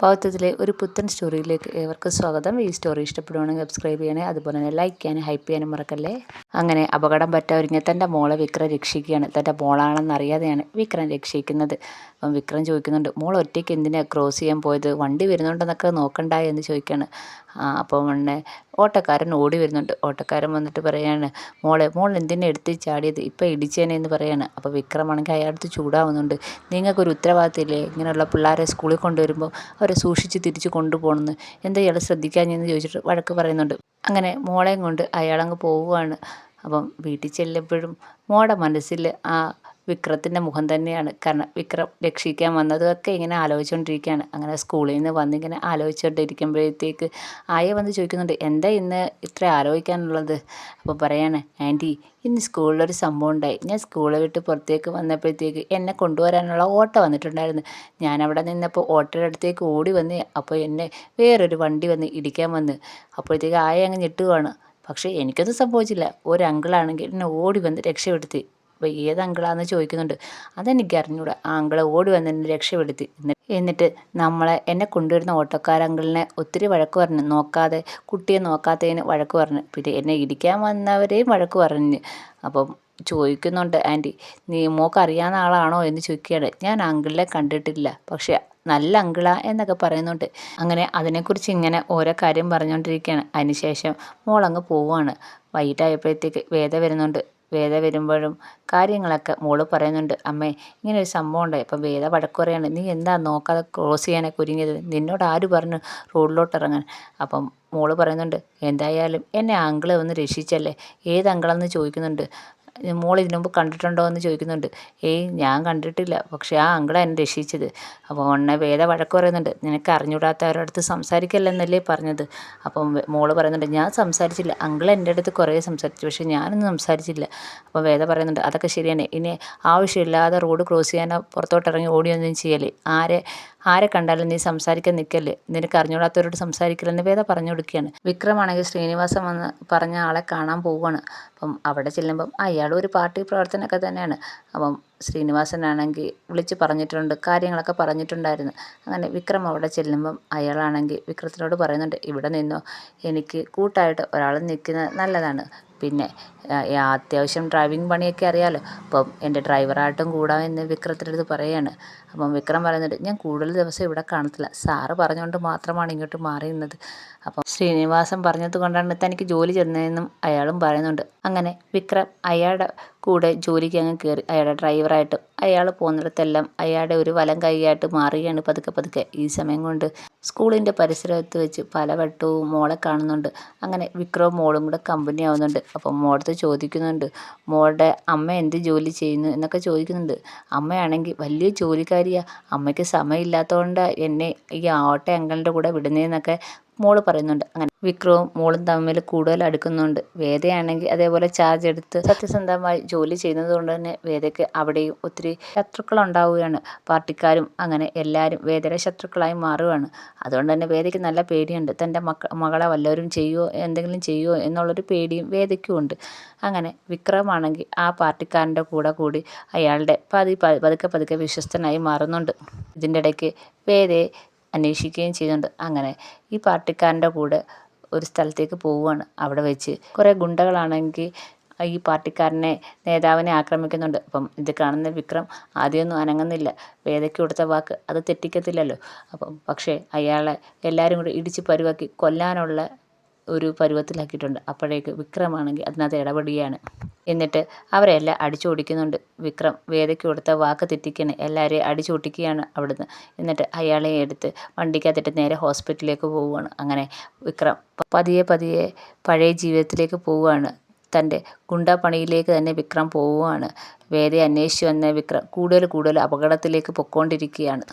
കൗതുകത്തിലെ ഒരു പുത്തൻ സ്റ്റോറിയിലേക്ക് ഏവർക്കും സ്വാഗതം. ഈ സ്റ്റോറി ഇഷ്ടപ്പെടുവാണെങ്കിൽ സബ്സ്ക്രൈബ് ചെയ്യണേ, അതുപോലെ തന്നെ ലൈക്ക് ചെയ്യാനും ഹൈപ്പ് ചെയ്യാനും മറക്കല്ലേ. അങ്ങനെ അപകടം പറ്റാതിരിഞ്ഞ് തൻ്റെ മോളെ വിക്രം രക്ഷിക്കുകയാണ്. തൻ്റെ മോളാണെന്നറിയാതെയാണ് വിക്രം രക്ഷിക്കുന്നത്. അപ്പം വിക്രം ചോദിക്കുന്നുണ്ട്, മോൾ ഒറ്റയ്ക്ക് എന്തിനാണ് ക്രോസ് ചെയ്യാൻ പോയത്? വണ്ടി വരുന്നുണ്ടെന്നൊക്കെ നോക്കണ്ടായി എന്ന് ചോദിക്കുകയാണ്. അപ്പം ഉടനെ ഓട്ടക്കാരൻ ഓടി വരുന്നുണ്ട്. ഓട്ടക്കാരൻ വന്നിട്ട് പറയാണ്, മോൾ എന്തിനാ എടുത്ത് ചാടിയത്? ഇപ്പം ഇടിച്ചേനെ എന്ന് പറയാണ്. അപ്പോൾ വിക്രമാണെങ്കിൽ അയാളടുത്ത് ചൂടാവുന്നുണ്ട്. നിങ്ങൾക്കൊരു ഉത്തരവാദിത്തമില്ലേ ഇങ്ങനെയുള്ള പിള്ളേരെ സ്കൂളിൽ കൊണ്ടുവരുമ്പോൾ അവരെ സൂക്ഷിച്ച് തിരിച്ച് കൊണ്ടുപോകണമെന്ന്? എന്താ ഇയാൾ ശ്രദ്ധിക്കാഞ്ഞെന്ന് ചോദിച്ചിട്ട് വഴക്ക് പറയുന്നുണ്ട്. അങ്ങനെ മോളെയും കൊണ്ട് അയാളങ്ങ് പോവുകയാണ്. അപ്പം വീട്ടിൽ ചെല്ലുമ്പോഴും മോളുടെ മനസ്സിൽ ആ വിക്രത്തിൻ്റെ മുഖം തന്നെയാണ്. കാരണം വിക്രം രക്ഷിക്കാൻ വന്നതൊക്കെ ഇങ്ങനെ ആലോചിച്ചുകൊണ്ടിരിക്കുകയാണ്. അങ്ങനെ സ്കൂളിൽ നിന്ന് വന്നിങ്ങനെ ആലോചിച്ചുകൊണ്ടിരിക്കുമ്പോഴത്തേക്ക് ആയ വന്ന് ചോദിക്കുന്നുണ്ട്, എന്താ ഇന്ന് ഇത്ര ആലോചിക്കാനുള്ളത്? അപ്പോൾ പറയാണ്, ആൻറ്റി ഇന്ന് സ്കൂളിലൊരു സംഭവം ഉണ്ടായി. ഞാൻ സ്കൂളെ വിട്ട് പുറത്തേക്ക് വന്നപ്പോഴത്തേക്ക് എന്നെ കൊണ്ടുവരാനുള്ള ഓട്ടോ വന്നിട്ടുണ്ടായിരുന്നു. ഞാനവിടെ നിന്നപ്പോൾ ഓട്ടോയുടെ അടുത്തേക്ക് ഓടി വന്ന് അപ്പോൾ എന്നെ വേറൊരു വണ്ടി വന്ന് ഇടിക്കാൻ വന്ന്. അപ്പോഴത്തേക്ക് ആയ അങ്ങ് ഞെട്ടുകയാണ്. പക്ഷേ എനിക്കൊന്നും സംഭവിച്ചില്ല. ഒരു അങ്കിളാണെങ്കിൽ എന്നെ ഓടി വന്ന് രക്ഷപ്പെടുത്തി. അപ്പോൾ ഏത് അങ്കിളാന്ന് ചോദിക്കുന്നുണ്ട്. അതെനിക്ക് അറിഞ്ഞൂടാ. ആ അങ്കിളെ ഓടി വന്ന് എന്നെ രക്ഷപ്പെടുത്തി. എന്നിട്ട് എന്നെ കൊണ്ടുവരുന്ന ഓട്ടോക്കാരങ്കിളിനെ ഒത്തിരി വഴക്ക് പറഞ്ഞു. കുട്ടിയെ നോക്കാത്തതിന് വഴക്ക് പറഞ്ഞു. പിന്നെ എന്നെ ഇടിക്കാൻ വന്നവരെയും വഴക്ക് പറഞ്ഞു. അപ്പം ചോദിക്കുന്നുണ്ട്, ആൻറ്റി മോൾക്ക് അറിയാവുന്ന ആളാണോ എന്ന് ചോദിക്കുകയാണ്. ഞാൻ അങ്കിളിനെ കണ്ടിട്ടില്ല, പക്ഷേ നല്ല അങ്കിളാ എന്നൊക്കെ പറയുന്നുണ്ട്. അങ്ങനെ അതിനെക്കുറിച്ച് ഇങ്ങനെ ഓരോ കാര്യം പറഞ്ഞുകൊണ്ടിരിക്കുകയാണ്. അതിനുശേഷം മോളങ്ങ് പോവുകയാണ്. വൈകിട്ടായപ്പോഴത്തേക്ക് വേദ വരുന്നുണ്ട്. വേദ വരുമ്പോഴും കാര്യങ്ങളൊക്കെ മോള് പറയുന്നുണ്ട്, അമ്മേ ഇങ്ങനെ ഒരു സംഭവം ഉണ്ടായി. അപ്പം വേദ വഴക്ക് പറയാണ്, നീ എന്താ നോക്കാതെ ക്രോസ് ചെയ്യാനൊക്കെ ഒരുങ്ങിയത്? നിന്നോട് ആര് പറഞ്ഞു റോഡിലോട്ട് ഇറങ്ങാൻ? അപ്പം മോള് പറയുന്നുണ്ട്, എന്തായാലും എന്നെ അങ്കിളെ ഒന്ന് രക്ഷിച്ചല്ലേ. ഏത് അങ്കിളെന്ന് ചോദിക്കുന്നുണ്ട്. മോൾ ഇതിനു മുമ്പ് കണ്ടിട്ടുണ്ടോ എന്ന് ചോദിക്കുന്നുണ്ട്. ഏയ് ഞാൻ കണ്ടിട്ടില്ല, പക്ഷേ ആ അങ്കിളാണ് എന്നെ രക്ഷിച്ചത്. അപ്പോൾ ഉടനെ വേദ വഴക്ക് പറയുന്നുണ്ട്, നിനക്ക് അറിഞ്ഞൂടാത്തവരുടെ അടുത്ത് സംസാരിക്കല്ലെന്നല്ലേ പറഞ്ഞത്? അപ്പം മോള് പറയുന്നുണ്ട്, ഞാൻ സംസാരിച്ചില്ല. അങ്കിൾ എൻ്റെ അടുത്ത് കുറേ സംസാരിച്ചു, പക്ഷേ ഞാനൊന്നും സംസാരിച്ചില്ല. അപ്പോൾ വേദ പറയുന്നുണ്ട്, അതൊക്കെ ശരിയാണ്. ഇനി ആവശ്യമില്ലാതെ റോഡ് ക്രോസ് ചെയ്യാനോ പുറത്തോട്ടിറങ്ങി ഓടിയൊന്നും ചെയ്യല്ലേ. ആരെ കണ്ടാലും നീ സംസാരിക്കാൻ നിൽക്കല്ലേ. നിനക്ക് അറിഞ്ഞൂടാത്തവരോട് സംസാരിക്കില്ലെന്ന് വേദ പറഞ്ഞു കൊടുക്കുകയാണ്. വിക്രമാണെങ്കിൽ ശ്രീനിവാസൻ വന്ന് പറഞ്ഞ ആളെ കാണാൻ പോവുകയാണ്. അപ്പം അവിടെ ചെല്ലുമ്പം അയാളും ഒരു പാർട്ടി പ്രവർത്തനമൊക്കെ തന്നെയാണ്. അപ്പം ശ്രീനിവാസനാണെങ്കിൽ വിളിച്ച് പറഞ്ഞിട്ടുണ്ട്, കാര്യങ്ങളൊക്കെ പറഞ്ഞിട്ടുണ്ടായിരുന്നു. അങ്ങനെ വിക്രം അവിടെ ചെല്ലുമ്പം അയാളാണെങ്കിൽ വിക്രത്തിനോട് പറയുന്നുണ്ട്, ഇവിടെ നിന്നോ, എനിക്ക് കൂട്ടായിട്ട് ഒരാൾ നിൽക്കുന്നത് നല്ലതാണ്. പിന്നെ അത്യാവശ്യം ഡ്രൈവിംഗ് പണിയൊക്കെ അറിയാമല്ലോ, അപ്പം എൻ്റെ ഡ്രൈവറായിട്ടും കൂടാമെന്ന് വിക്രത്തിനടുത്ത് പറയുകയാണ്. അപ്പം വിക്രം പറയുന്നുണ്ട്, ഞാൻ കൂടുതൽ ദിവസം ഇവിടെ കാണത്തില്ല. സാറ് പറഞ്ഞുകൊണ്ട് മാത്രമാണ് ഇങ്ങോട്ട് മാറിയുന്നത്. അപ്പം ശ്രീനിവാസൻ പറഞ്ഞത് കൊണ്ടാണ് തനിക്ക് ജോലി ചെന്നതെന്നും അയാളും പറയുന്നുണ്ട്. അങ്ങനെ വിക്രം അയാളുടെ കൂടെ ജോലിക്ക് അങ്ങ് കയറി. അയാളുടെ ഡ്രൈവറായിട്ടും അയാൾ പോകുന്നിടത്തെല്ലാം അയാളുടെ ഒരു വലം കൈയായിട്ട് മാറുകയാണ് പതുക്കെ. ഈ സമയം കൊണ്ട് സ്കൂളിൻ്റെ പരിസരത്ത് വെച്ച് പലവട്ടവും മോളെ കാണുന്നുണ്ട്. അങ്ങനെ വിക്രവും മോളും കൂടെ കമ്പനി ആവുന്നുണ്ട്. അപ്പം മോളടുത്ത് ചോദിക്കുന്നുണ്ട്, മോളുടെ അമ്മ എന്ത് ജോലി ചെയ്യുന്നു എന്നൊക്കെ ചോദിക്കുന്നുണ്ട്. അമ്മയാണെങ്കിൽ വലിയ ജോലിക്കാരിയാണ്. അമ്മയ്ക്ക് സമയമില്ലാത്തതുകൊണ്ട് എന്നെ ഈ ഓട്ടോ അങ്കിളിൻ്റെ കൂടെ വിടുന്നതെന്നൊക്കെ മോള് പറയുന്നുണ്ട്. അങ്ങനെ വിക്രവും മോളും തമ്മിൽ കൂടുതൽ അടുക്കുന്നുണ്ട്. വേദയാണെങ്കിൽ അതേപോലെ ചാർജ് എടുത്ത് സത്യസന്ധമായി ജോലി ചെയ്യുന്നത് കൊണ്ട് തന്നെ വേദയ്ക്ക് അവിടെയും ഒത്തിരി ശത്രുക്കളുണ്ടാവുകയാണ്. പാർട്ടിക്കാരും അങ്ങനെ എല്ലാവരും വേദയുടെ ശത്രുക്കളായി മാറുകയാണ്. അതുകൊണ്ട് തന്നെ വേദയ്ക്ക് നല്ല പേടിയുണ്ട്. തൻ്റെ മകളെ വല്ലവരും എന്തെങ്കിലും ചെയ്യുമോ എന്നുള്ളൊരു പേടിയും വേദയ്ക്കും ഉണ്ട്. അങ്ങനെ വിക്രമാണെങ്കിൽ ആ പാർട്ടിക്കാരൻ്റെ കൂടെ കൂടി അയാളുടെ പതുക്കെ വിശ്വസ്തനായി മാറുന്നുണ്ട്. ഇതിൻ്റെ ഇടയ്ക്ക് വേദയെ അന്വേഷിക്കുകയും ചെയ്യുന്നുണ്ട്. അങ്ങനെ ഈ പാർട്ടിക്കാരൻ്റെ കൂടെ ഒരു സ്ഥലത്തേക്ക് പോവുകയാണ്. അവിടെ വെച്ച് കുറേ ഗുണ്ടകളാണെങ്കിൽ ഈ പാർട്ടിക്കാരനെ നേതാവിനെ ആക്രമിക്കുന്നുണ്ട്. അപ്പം ഇത് കാണുന്ന വിക്രം ആദ്യമൊന്നും അനങ്ങുന്നില്ല. വേദയ്ക്ക് കൊടുത്ത വാക്ക് അത് തെറ്റിക്കത്തില്ലല്ലോ. പക്ഷേ അയാളെ എല്ലാവരും കൂടി ഇടിച്ച് പരുവാക്കി കൊല്ലാനുള്ള ഒരു പരുവത്തിലാക്കിയിട്ടുണ്ട്. അപ്പോഴേക്ക് വിക്രമാണെങ്കിൽ അതിനകത്ത് ഇടപെടുകയാണ്. എന്നിട്ട് അവരെല്ലാം അടിച്ചോടിക്കുന്നുണ്ട്. വിക്രം വേദയ്ക്ക് കൊടുത്ത വാക്ക് തെറ്റിക്കാണ് എല്ലാവരെയും അടിച്ചോടിക്കുകയാണ് അവിടുന്ന്. എന്നിട്ട് അയാളെ എടുത്ത് വണ്ടിക്കകത്തിട്ട് നേരെ ഹോസ്പിറ്റലിലേക്ക് പോവുകയാണ്. അങ്ങനെ വിക്രം പതിയെ പഴയ ജീവിതത്തിലേക്ക് പോവുകയാണ്. തൻ്റെ ഗുണ്ടാപ്പണിയിലേക്ക് തന്നെ വിക്രം പോവുകയാണ്. വേദയെ അന്വേഷിച്ച് വന്ന വിക്രം കൂടുതൽ അപകടത്തിലേക്ക് പൊയ്ക്കൊണ്ടിരിക്കുകയാണ്.